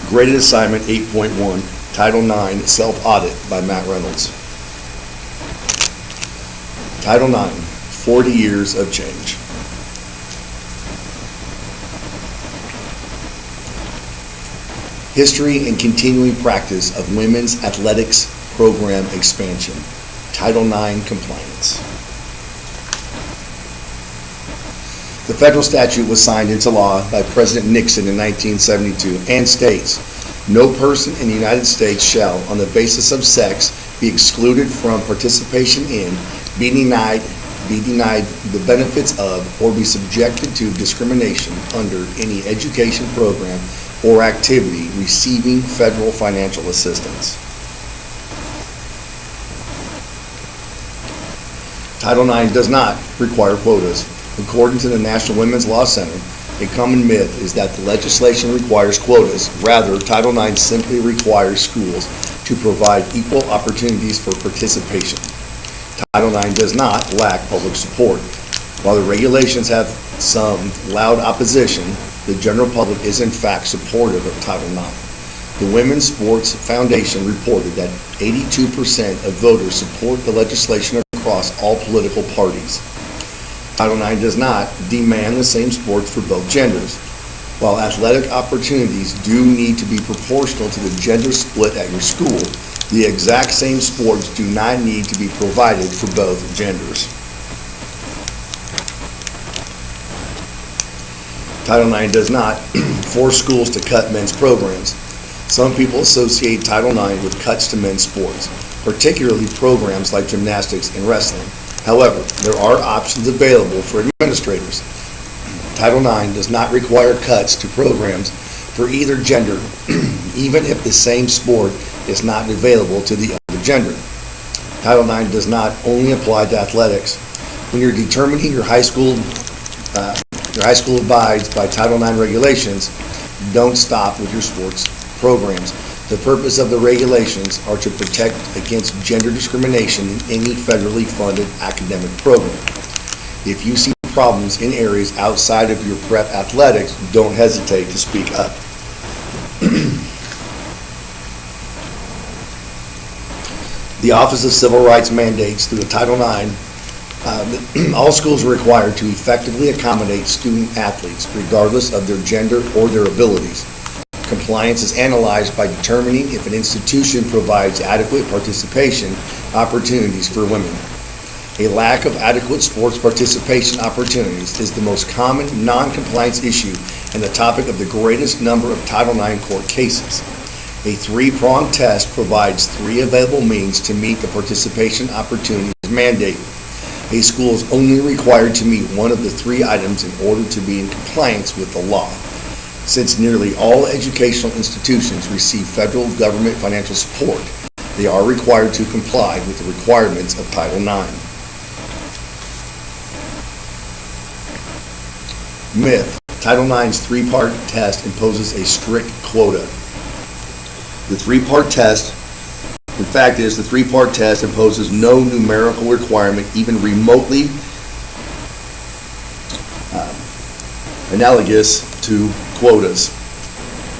Graded Assignment 8.1, Title IX, Self-Audit by Matt Reynolds. Title IX, 40 Years of Change. History and continuing practice of women's athletics program expansion. Title IX compliance. The federal statute was signed into law by President Nixon in 1972 and states, "No person in the United States shall, on the basis of sex, be excluded from participation in, be denied the benefits of, or be subjected to discrimination under any education program or activity receiving federal financial assistance." Title IX does not require quotas. According to the National Women's Law Center, a common myth is that the legislation requires quotas. Rather, Title IX simply requires schools to provide equal opportunities for participation. Title IX does not lack public support. While the regulations have some loud opposition, the general public is in fact supportive of Title IX. The Women's Sports Foundation reported that 82% of voters support the legislation across all political parties. Title IX does not demand the same sports for both genders. While athletic opportunities do need to be proportional to the gender split at your school, the exact same sports do not need to be provided for both genders. Title IX does not force schools to cut men's programs. Some people associate Title IX with cuts to men's sports, particularly programs like gymnastics and wrestling. However, there are options available for administrators. Title IX does not require cuts to programs for either gender, even if the same sport is not available to the other gender. Title IX does not only apply to athletics. When you're determining your high school abides by Title IX regulations, don't stop with your sports programs. The purpose of the regulations are to protect against gender discrimination in any federally funded academic program. If you see problems in areas outside of your prep athletics, don't hesitate to speak up. The Office of Civil Rights mandates through Title IX all schools are required to effectively accommodate student athletes regardless of their gender or their abilities. Compliance is analyzed by determining if an institution provides adequate participation opportunities for women. A lack of adequate sports participation opportunities is the most common non-compliance issue and the topic of the greatest number of Title IX court cases. A three-pronged test provides three available means to meet the participation opportunities mandate. A school is only required to meet one of the three items in order to be in compliance with the law. Since nearly all educational institutions receive federal government financial support, they are required to comply with the requirements of Title IX. Myth: Title IX's three-part test imposes a strict quota. The three-part test imposes no numerical requirement even remotely analogous to quotas.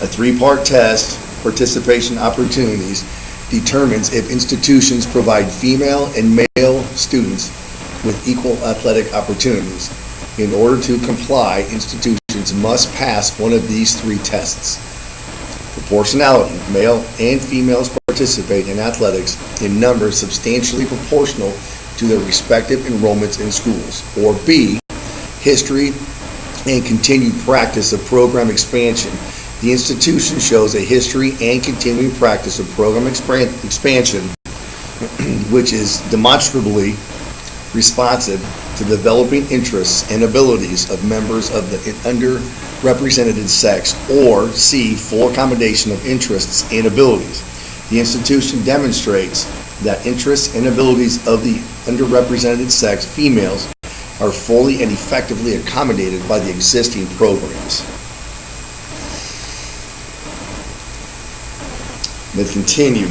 A three-part test, participation opportunities, determines if institutions provide female and male students with equal athletic opportunities. In order to comply, institutions must pass one of these three tests. Proportionality: male and females participate in athletics in numbers substantially proportional to their respective enrollments in schools. Or B, history and continued practice of program expansion. The institution shows a history and continuing practice of program expansion which is demonstrably responsive to developing interests and abilities of members of the underrepresented sex. Or C, full accommodation of interests and abilities. The institution demonstrates that interests and abilities of the underrepresented sex, females, are fully and effectively accommodated by the existing programs. Let's continue.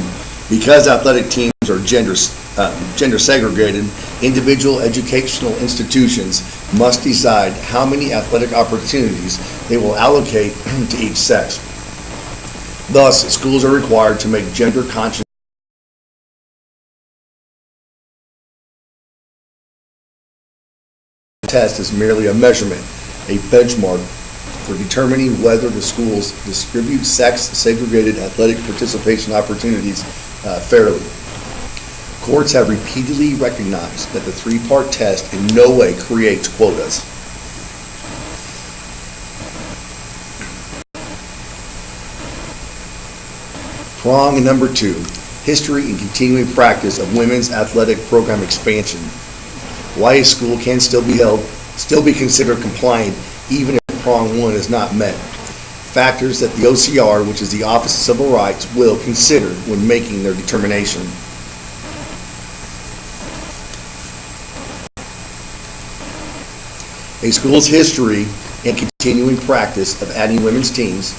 Because athletic teams are gender segregated, individual educational institutions must decide how many athletic opportunities they will allocate to each sex. Thus, schools are required to make gender-conscious test is merely a measurement, a benchmark for determining whether the schools distribute sex-segregated athletic participation opportunities fairly. Courts have repeatedly recognized that the three-part test in no way creates quotas. Prong number 2, history and continuing practice of women's athletic program expansion. Why a school can still be considered compliant even if prong 1 is not met. Factors that the OCR, which is the Office of Civil Rights, will consider when making their determination. A school's history and continuing practice of adding women's teams,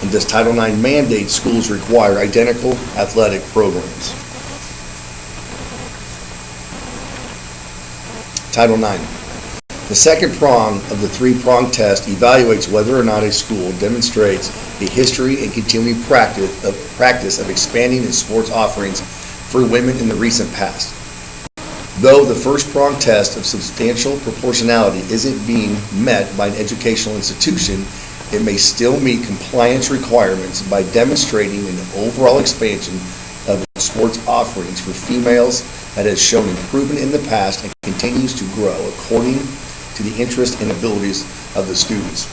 and does Title IX mandate schools require identical athletic programs? Title IX. The second prong of the three-prong test evaluates whether or not a school demonstrates a history and continuing practice of expanding its sports offerings for women in the recent past. Though the first prong test of substantial proportionality isn't being met by an educational institution, it may still meet compliance requirements by demonstrating an overall expansion of sports offerings for females that has shown improvement in the past and continues to grow according to the interest and abilities of the students.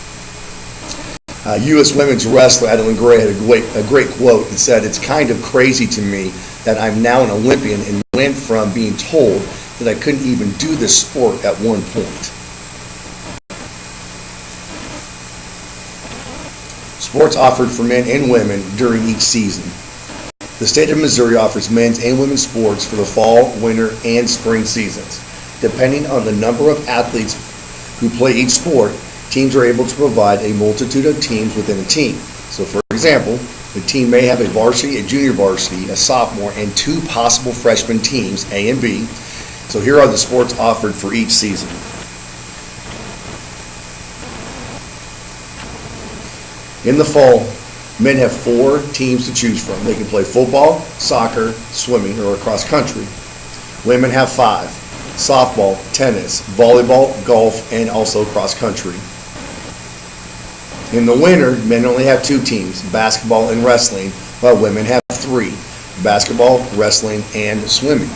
U.S. women's wrestler Adeline Gray had a great quote and said, "It's kind of crazy to me that I'm now an Olympian and went from being told that I couldn't even do this sport at one point." Sports offered for men and women during each season. The state of Missouri offers men's and women's sports for the fall, winter, and spring seasons. Depending on the number of athletes who play each sport, teams are able to provide a multitude of teams within a team. So for example, the team may have a varsity, a junior varsity, a sophomore, and 2 possible freshman teams, A and B. So here are the sports offered for each season. In the fall, men have 4 teams to choose from. They can play football, soccer, swimming, or cross country. Women have 5: softball, tennis, volleyball, golf, and also cross country. In the winter, men only have 2 teams, basketball and wrestling, while women have 3: basketball, wrestling, and swimming.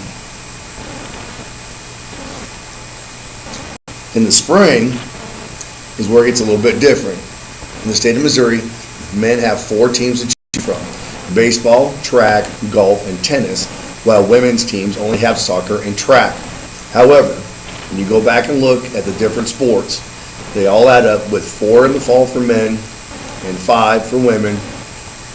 In the spring is where it gets a little bit different. In the state of Missouri, men have 4 teams to choose from: baseball, track, golf, and tennis, while women's teams only have soccer and track. However, when you go back and look at the different sports, they all add up with 4 in the fall for men and 5 for women,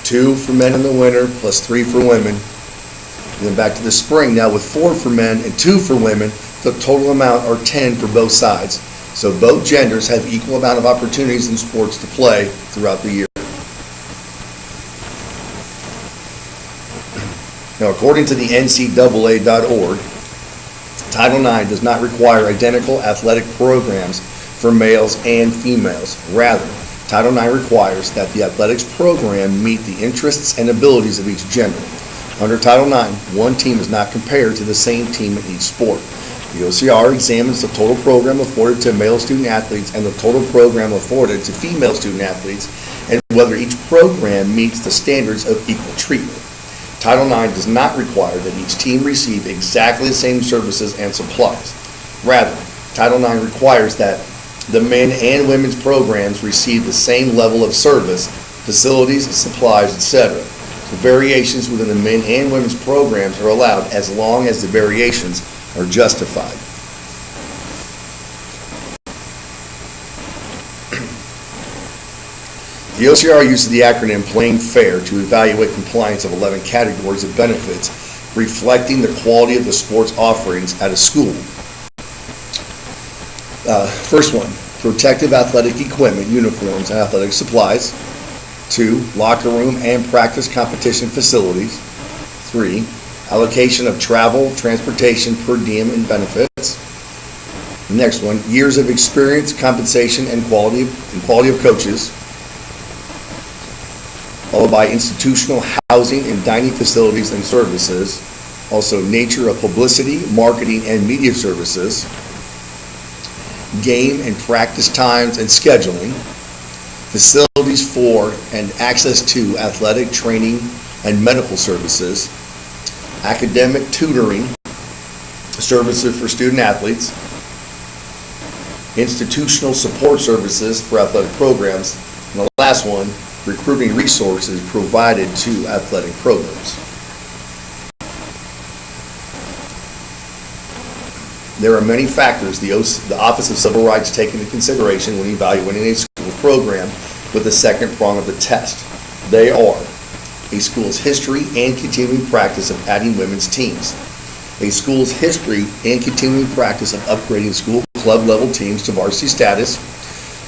2 for men in the winter plus 3 for women. And then back to the spring now with 4 for men and 2 for women. The total amount are 10 for both sides. So both genders have equal amount of opportunities in sports to play throughout the year. Now, according to the NCAA.org, Title IX does not require identical athletic programs for males and females. Rather, Title IX requires that the athletics program meet the interests and abilities of each gender. Under Title IX, one team is not compared to the same team in each sport. The OCR examines the total program afforded to male student athletes and the total program afforded to female student athletes, and whether each program meets the standards of equal treatment. Title IX does not require that each team receive exactly the same services and supplies. Rather, Title IX requires that the men and women's programs receive the same level of service, facilities, supplies, etc. The variations within the men and women's programs are allowed as long as the variations are justified. The OCR uses the acronym PLAIN FAIR to evaluate compliance of 11 categories of benefits, reflecting the quality of the sports offerings at a school. First one, protective athletic equipment, uniforms, and athletic supplies. 2, locker room and practice competition facilities. 3, allocation of travel, transportation, per diem, and benefits. The next one, years of experience, compensation, and quality of coaches, followed by institutional housing and dining facilities and services, also nature of publicity, marketing, and media services, game and practice times and scheduling, facilities for and access to athletic training and medical services, academic tutoring, services for student athletes, institutional support services for athletic programs, and the last one, recruiting resources provided to athletic programs. There are many factors the Office of Civil Rights take into consideration when evaluating a school program with the second prong of the test. They are a school's history and continuing practice of adding women's teams, a school's history and continuing practice of upgrading school club level teams to varsity status.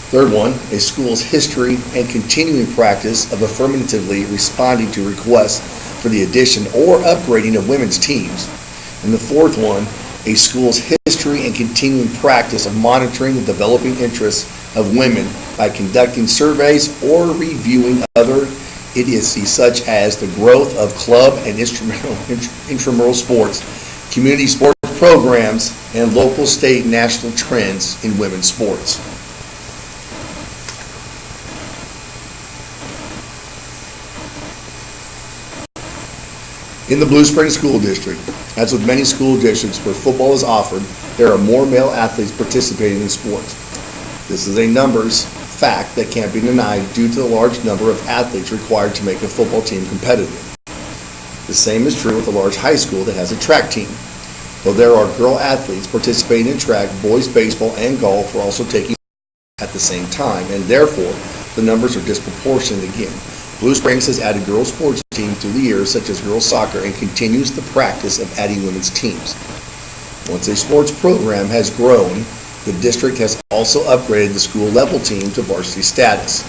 Third one, a school's history and continuing practice of affirmatively responding to requests for the addition or upgrading of women's teams. And the fourth one, a school's history and continuing practice of monitoring the developing interests of women by conducting surveys or reviewing other idiocies such as the growth of club and intramural sports, community sports programs, and local, state, and national trends in women's sports. In the Blue Springs School District, as with many school districts where football is offered, there are more male athletes participating in sports. This is a numbers fact that can't be denied due to the large number of athletes required to make a football team competitive. The same is true with a large high school that has a track team. Though there are girl athletes participating in track, boys baseball and golf are also taking at the same time, and therefore the numbers are disproportionate again. Blue Springs has added girls sports teams through the years, such as girls soccer, and continues the practice of adding women's teams. Once a sports program has grown, the district has also upgraded the school level team to varsity status.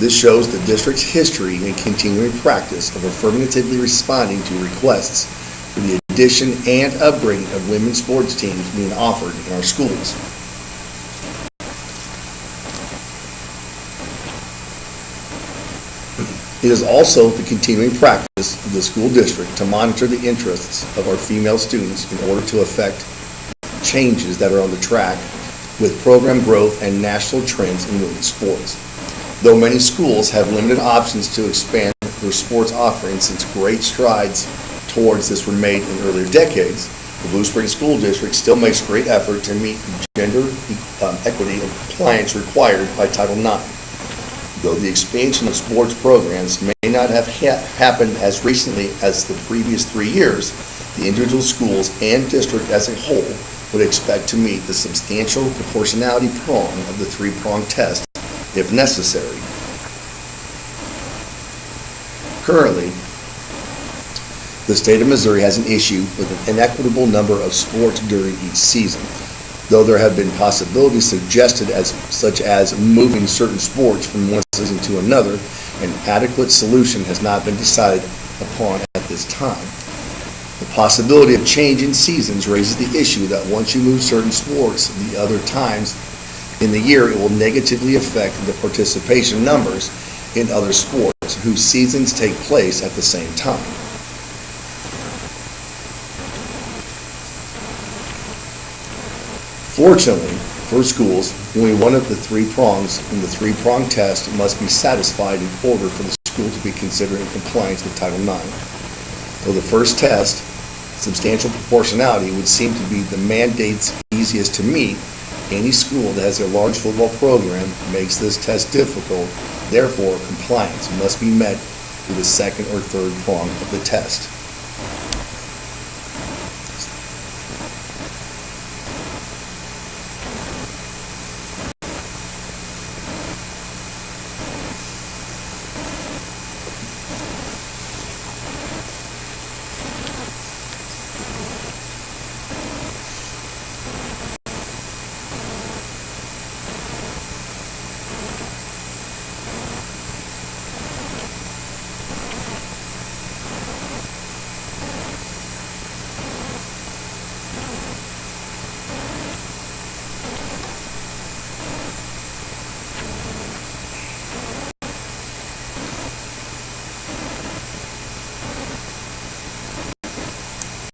This shows the district's history and continuing practice of affirmatively responding to requests for the addition and upgrading of women's sports teams being offered in our schools. It is also the continuing practice of the school district to monitor the interests of our female students in order to affect changes that are on the track with program growth and national trends in women's sports. Though many schools have limited options to expand their sports offerings since great strides towards this were made in earlier decades, the Blue Springs School District still makes great effort to meet gender equity and compliance required by Title IX. Though the expansion of sports programs may not have happened as recently as the previous 3 years, the individual schools and district as a whole would expect to meet the substantial proportionality prong of the three-prong test if necessary. Currently, the state of Missouri has an issue with an inequitable number of sports during each season. Though there have been possibilities suggested such as moving certain sports from one season to another, an adequate solution has not been decided upon at this time. The possibility of changing seasons raises the issue that once you move certain sports the other times in the year, it will negatively affect the participation numbers in other sports whose seasons take place at the same time. Fortunately, for schools, only one of the three prongs in the three-prong test must be satisfied in order for the school to be considered in compliance with Title IX. Though the first test, substantial proportionality, would seem to be the mandate's easiest to meet, any school that has a large football program makes this test difficult. Therefore, compliance must be met through the second or third prong of the test.